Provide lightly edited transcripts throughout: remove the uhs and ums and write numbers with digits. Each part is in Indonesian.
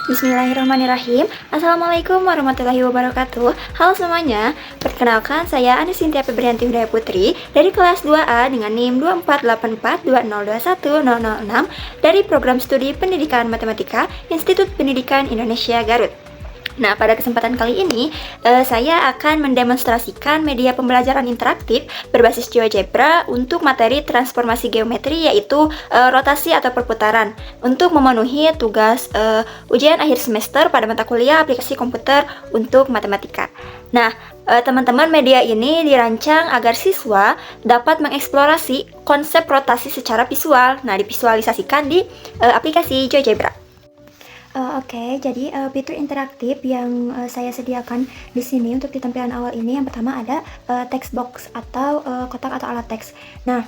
Bismillahirrahmanirrahim. Assalamualaikum warahmatullahi wabarakatuh. Halo semuanya, perkenalkan saya Anies Sintia Febrianti Hudaya Putri dari kelas 2A dengan NIM 248420210006 dari Program Studi Pendidikan Matematika Institut Pendidikan Indonesia Garut. Nah, pada kesempatan kali ini, saya akan mendemonstrasikan media pembelajaran interaktif berbasis GeoGebra untuk materi transformasi geometri, yaitu rotasi atau perputaran, untuk memenuhi tugas ujian akhir semester pada mata kuliah aplikasi komputer untuk matematika. Nah, teman-teman, media ini dirancang agar siswa dapat mengeksplorasi konsep rotasi secara visual. Nah, divisualisasikan di aplikasi GeoGebra. Oke, jadi fitur interaktif yang saya sediakan di sini untuk di tampilan awal ini, yang pertama ada text box atau kotak atau alat teks. Nah,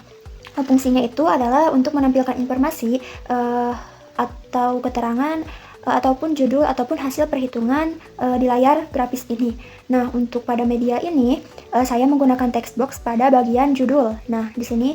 fungsinya itu adalah untuk menampilkan informasi atau keterangan ataupun judul ataupun hasil perhitungan di layar grafis ini. Nah, untuk pada media ini saya menggunakan text box pada bagian judul. Nah, di sini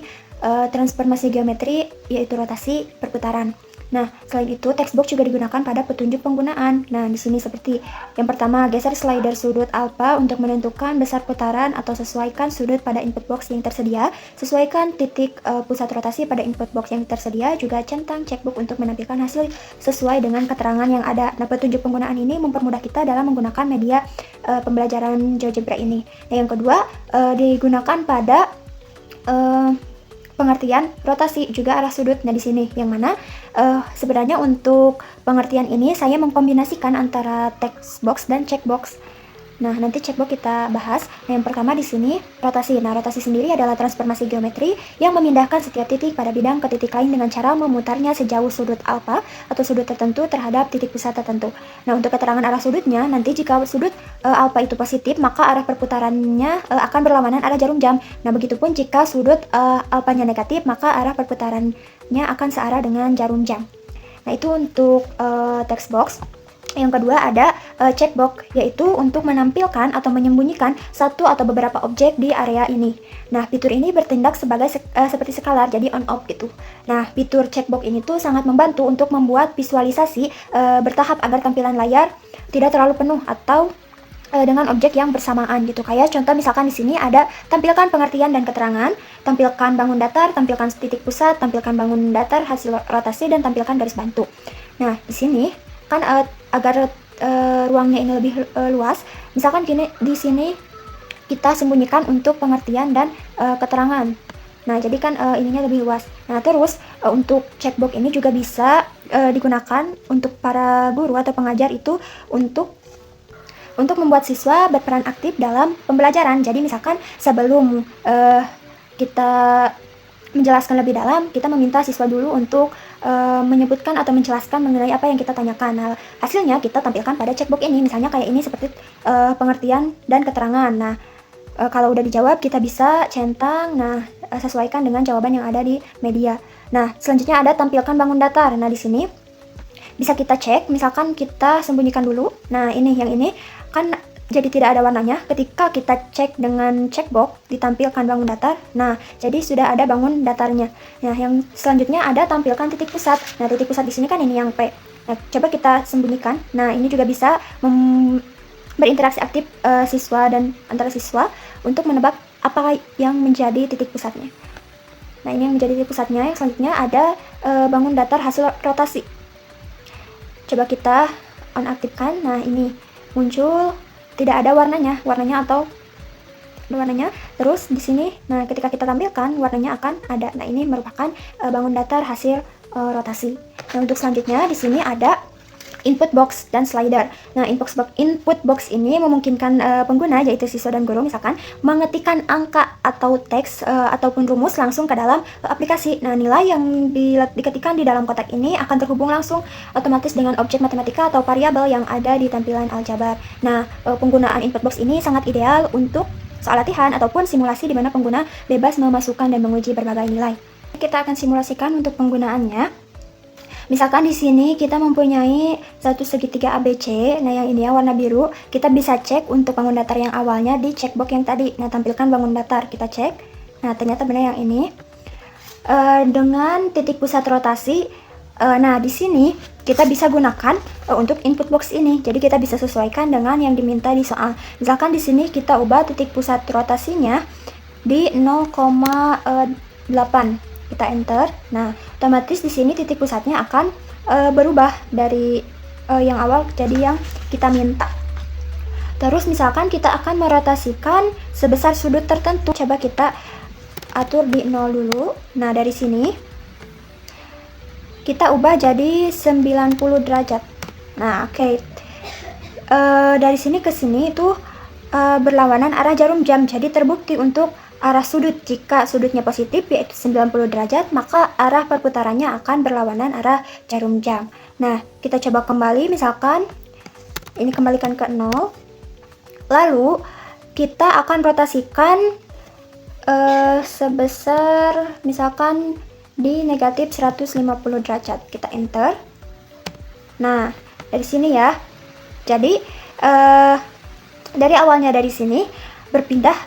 transformasi geometri yaitu rotasi perputaran. Nah, selain itu text box juga digunakan pada petunjuk penggunaan. Nah, di sini seperti yang pertama, geser slider sudut alfa untuk menentukan besar putaran atau sesuaikan sudut pada input box yang tersedia, sesuaikan titik pusat rotasi pada input box yang tersedia, juga centang checkbox untuk menampilkan hasil sesuai dengan keterangan yang ada. Nah, petunjuk penggunaan ini mempermudah kita dalam menggunakan media pembelajaran GeoGebra ini. Nah, yang kedua, digunakan pada pengertian rotasi juga arah sudut. Nah, di sini yang mana sebenarnya untuk pengertian ini saya mengkombinasikan antara text box dan checkbox. Nah, nanti checkbox kita bahas. Nah, yang pertama di sini rotasi. Nah, rotasi sendiri adalah transformasi geometri yang memindahkan setiap titik pada bidang ke titik lain dengan cara memutarnya sejauh sudut alfa atau sudut tertentu terhadap titik pusat tertentu. Nah, untuk keterangan arah sudutnya, nanti jika sudut alfa itu positif, maka arah perputarannya akan berlawanan arah jarum jam. Nah, begitupun jika sudut alfanya negatif, maka arah perputarannya akan searah dengan jarum jam. Nah, itu untuk text box. Yang kedua ada checkbox, yaitu untuk menampilkan atau menyembunyikan satu atau beberapa objek di area ini. Nah, fitur ini bertindak sebagai seperti skalar, jadi on off gitu. Nah, fitur checkbox ini tuh sangat membantu untuk membuat visualisasi bertahap agar tampilan layar tidak terlalu penuh atau dengan objek yang bersamaan gitu. Kayak contoh misalkan di sini ada tampilkan pengertian dan keterangan, tampilkan bangun datar, tampilkan titik pusat, tampilkan bangun datar, hasil rotasi, dan tampilkan garis bantu. Nah, di sini kan agar ruangnya ini lebih luas, misalkan gini, di sini kita sembunyikan untuk pengertian dan keterangan. Nah, jadi kan ininya lebih luas. Nah, terus untuk checkbox ini juga bisa digunakan untuk para guru atau pengajar itu untuk membuat siswa berperan aktif dalam pembelajaran. Jadi misalkan sebelum kita menjelaskan lebih dalam, kita meminta siswa dulu untuk menyebutkan atau menjelaskan mengenai apa yang kita tanyakan. Nah, hasilnya kita tampilkan pada checkbox ini. Misalnya kayak ini seperti pengertian dan keterangan. Nah, kalau udah dijawab kita bisa centang. Nah, sesuaikan dengan jawaban yang ada di media. Nah, selanjutnya ada tampilkan bangun datar. Nah, di sini bisa kita cek. Misalkan kita sembunyikan dulu. Nah, ini yang ini kan jadi tidak ada warnanya. Ketika kita cek dengan checkbox, ditampilkan bangun datar. Nah, jadi sudah ada bangun datarnya. Nah, yang selanjutnya ada tampilkan titik pusat. Nah, titik pusat di sini kan ini yang P. Nah, coba kita sembunyikan. Nah, ini juga bisa berinteraksi aktif siswa dan antara siswa untuk menebak apa yang menjadi titik pusatnya. Nah, ini yang menjadi titik pusatnya. Yang selanjutnya ada bangun datar hasil rotasi. Coba kita onaktifkan. Nah, ini muncul tidak ada warnanya atau warnanya. Terus di sini, nah ketika kita tampilkan warnanya akan ada. Nah, ini merupakan bangun datar hasil rotasi. Nah, untuk selanjutnya di sini ada input box dan slider. Nah, input box ini memungkinkan pengguna, yaitu siswa dan guru, misalkan mengetikkan angka atau teks ataupun rumus langsung ke dalam aplikasi. Nah, nilai yang diketikkan di dalam kotak ini akan terhubung langsung otomatis dengan objek matematika atau variabel yang ada di tampilan aljabar. Nah, penggunaan input box ini sangat ideal untuk soal latihan ataupun simulasi di mana pengguna bebas memasukkan dan menguji berbagai nilai. Kita akan simulasikan untuk penggunaannya. Misalkan di sini kita mempunyai satu segitiga ABC. Nah, yang ini ya warna biru. Kita bisa cek untuk bangun datar yang awalnya di checkbox yang tadi. Nah, tampilkan bangun datar. Kita cek. Nah, ternyata benar yang ini. Dengan titik pusat rotasi Nah, di sini kita bisa gunakan untuk input box ini. Jadi kita bisa sesuaikan dengan yang diminta di soal. Misalkan di sini kita ubah titik pusat rotasinya di 0,8. Kita enter. Nah, otomatis di sini titik pusatnya akan berubah dari yang awal jadi yang kita minta. Terus misalkan kita akan merotasikan sebesar sudut tertentu. Coba kita atur di 0 dulu. Nah, dari sini kita ubah jadi 90 derajat. Nah, oke. Dari sini ke sini itu berlawanan arah jarum jam. Jadi terbukti untuk arah sudut. Jika sudutnya positif yaitu 90 derajat, maka arah perputarannya akan berlawanan arah jarum jam. Nah, kita coba kembali, misalkan ini kembalikan ke 0. Lalu kita akan rotasikan sebesar misalkan di negatif 150 derajat. Kita enter. Nah, dari sini ya. Jadi dari awalnya dari sini berpindah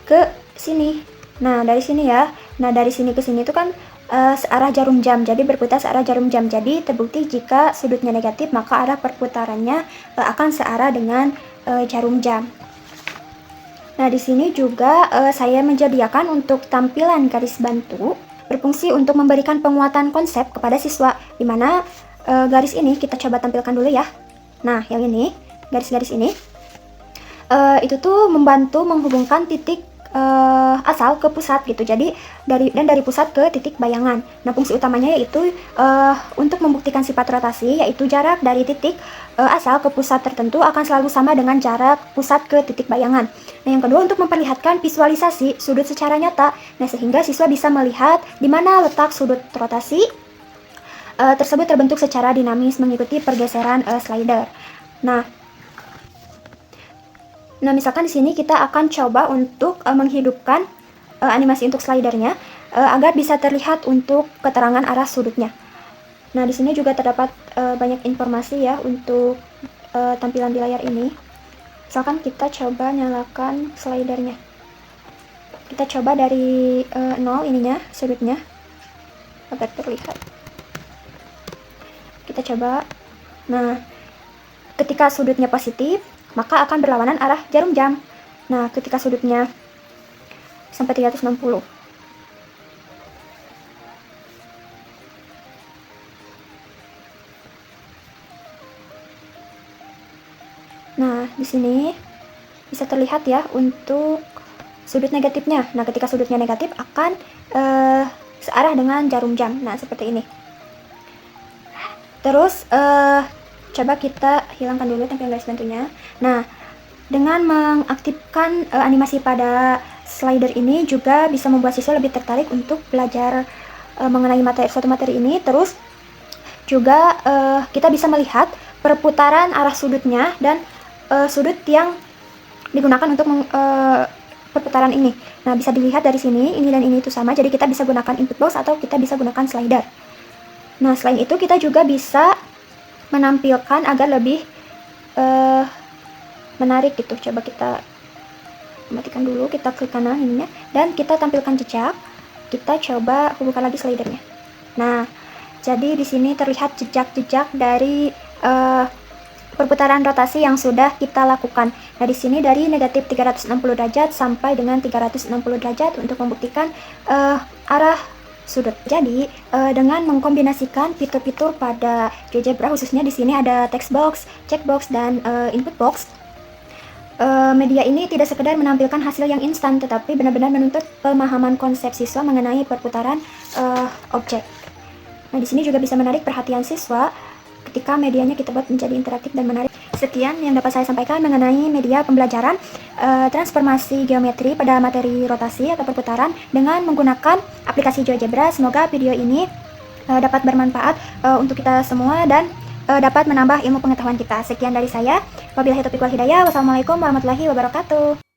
ke sini. Nah, dari sini ya. Nah, dari sini ke sini itu kan searah jarum jam. Jadi berputar searah jarum jam. Jadi terbukti jika sudutnya negatif, maka arah perputarannya akan searah dengan jarum jam. Nah, di sini juga saya menyediakan untuk tampilan garis bantu berfungsi untuk memberikan penguatan konsep kepada siswa, di mana garis ini kita coba tampilkan dulu ya. Nah, yang ini, garis-garis ini itu tuh membantu menghubungkan titik asal ke pusat gitu. Jadi dari pusat ke titik bayangan. Nah, fungsi utamanya yaitu untuk membuktikan sifat rotasi, yaitu jarak dari titik asal ke pusat tertentu akan selalu sama dengan jarak pusat ke titik bayangan. Nah, yang kedua untuk memperlihatkan visualisasi sudut secara nyata. Nah, sehingga siswa bisa melihat di mana letak sudut rotasi tersebut terbentuk secara dinamis mengikuti pergeseran slider. Nah, misalkan di sini kita akan coba untuk menghidupkan animasi untuk slidernya agar bisa terlihat untuk keterangan arah sudutnya. Nah, di sini juga terdapat banyak informasi ya untuk tampilan di layar ini. Misalkan kita coba nyalakan slidernya. Kita coba dari 0 ininya, sudutnya agar terlihat. Kita coba. Nah, ketika sudutnya positif, maka akan berlawanan arah jarum jam. Nah, ketika sudutnya sampai 360. Nah, di sini bisa terlihat ya untuk sudut negatifnya. Nah, ketika sudutnya negatif akan searah dengan jarum jam. Nah, seperti ini. Terus coba kita hilangkan dulu tampilan garis bantunya. Nah, dengan mengaktifkan animasi pada slider ini juga bisa membuat siswa lebih tertarik untuk belajar mengenai suatu materi ini. Terus juga kita bisa melihat perputaran arah sudutnya dan sudut yang digunakan untuk perputaran ini. Nah, bisa dilihat dari sini, ini dan ini itu sama. Jadi kita bisa gunakan input box atau kita bisa gunakan slider. Nah, selain itu kita juga bisa menampilkan agar lebih menarik gitu. Coba kita matikan dulu, kita klik kanan ininya dan kita tampilkan jejak. Kita coba hubungkan lagi slidernya. Nah, jadi di sini terlihat jejak-jejak dari perputaran rotasi yang sudah kita lakukan. Nah, di sini dari negatif 360 derajat sampai dengan 360 derajat untuk membuktikan arah sudut. Jadi dengan mengkombinasikan fitur-fitur pada GeoGebra, khususnya di sini ada text box, checkbox dan input box, media ini tidak sekedar menampilkan hasil yang instan, tetapi benar-benar menuntut pemahaman konsep siswa mengenai perputaran objek. Nah, di sini juga bisa menarik perhatian siswa ketika medianya kita buat menjadi interaktif dan menarik. Sekian yang dapat saya sampaikan mengenai media pembelajaran transformasi geometri pada materi rotasi atau perputaran dengan menggunakan aplikasi GeoGebra. Semoga video ini dapat bermanfaat untuk kita semua dan dapat menambah ilmu pengetahuan kita. Sekian dari saya. Wabillahi taufiq wal hidayah. Wassalamualaikum warahmatullahi wabarakatuh.